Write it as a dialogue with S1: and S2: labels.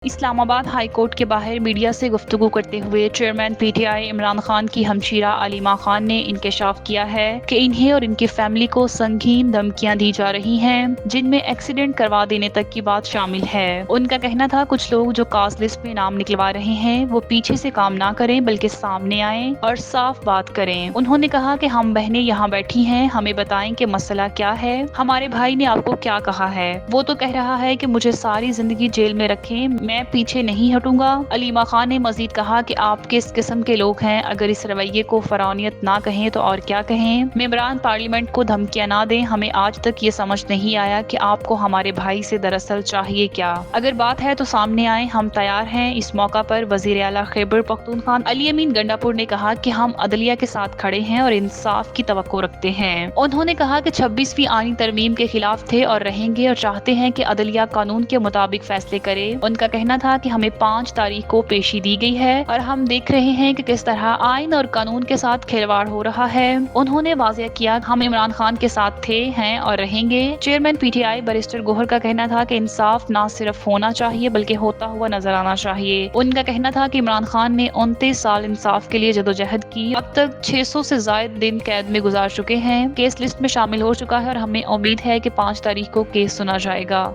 S1: اسلام آباد high court کے باہر میڈیا سے گفتگو کرتے ہوئے چیئرمین پی ٹی آئی عمران خان کی ہمشیرہ علیمہ خان نے انکشاف کیا ہے کہ انہیں اور ان کی فیملی کو سنگین دھمکیاں دی جا رہی ہیں، جن میں ایکسیڈنٹ کروا دینے تک کی بات شامل ہے۔ ان کا کہنا تھا کچھ لوگ جو کاز لسٹ میں نام نکلوا رہے ہیں وہ پیچھے سے کام نہ کریں بلکہ سامنے آئیں اور صاف بات کریں۔ انہوں نے کہا کہ ہم بہنیں یہاں بیٹھی ہیں، ہمیں بتائیں کہ مسئلہ کیا ہے، ہمارے بھائی نے آپ کو کیا کہا ہے۔ وہ تو کہہ رہا ہے کہ مجھے ساری زندگی جیل میں رکھیں، میں پیچھے نہیں ہٹوں گا۔ علیمہ خان نے مزید کہا کہ آپ کس قسم کے لوگ ہیں، اگر اس رویے کو فرعونیت نہ کہیں تو اور کیا کہیں۔ ممبران پارلیمنٹ کو دھمکیاں نہ دیں، ہمیں آج تک یہ سمجھ نہیں آیا کہ آپ کو ہمارے بھائی سے دراصل چاہیے کیا۔ اگر بات ہے تو سامنے آئیں، ہم تیار ہیں۔ اس موقع پر وزیر اعلیٰ خیبر پختونخوا علی امین گنڈا پور نے کہا کہ ہم عدلیہ کے ساتھ کھڑے ہیں اور انصاف کی توقع رکھتے ہیں۔ انہوں نے کہا کہ 26ویں آئینی ترمیم کے خلاف تھے اور رہیں گے اور چاہتے ہیں کہ عدلیہ قانون کے مطابق فیصلے کرے۔ ان کا کہنا تھا کہ ہمیں 5 تاریخ کو پیشی دی گئی ہے اور ہم دیکھ رہے ہیں کہ کس طرح آئین اور قانون کے ساتھ کھلواڑ ہو رہا ہے۔ انہوں نے واضح کیا کہ ہم عمران خان کے ساتھ تھے، ہیں اور رہیں گے۔ Chairman P T I barrister Gohar کا کہنا تھا کہ انصاف نہ صرف ہونا چاہیے بلکہ ہوتا ہوا نظر آنا چاہیے۔ ان کا کہنا تھا کہ عمران خان نے 29 سال انصاف کے لیے جدوجہد کی، اب تک 600 سے زائد دن قید میں گزار چکے ہیں، کیس لسٹ میں شامل ہو چکا ہے اور ہمیں امید ہے کہ 5 تاریخ کو کیس سنا جائے گا۔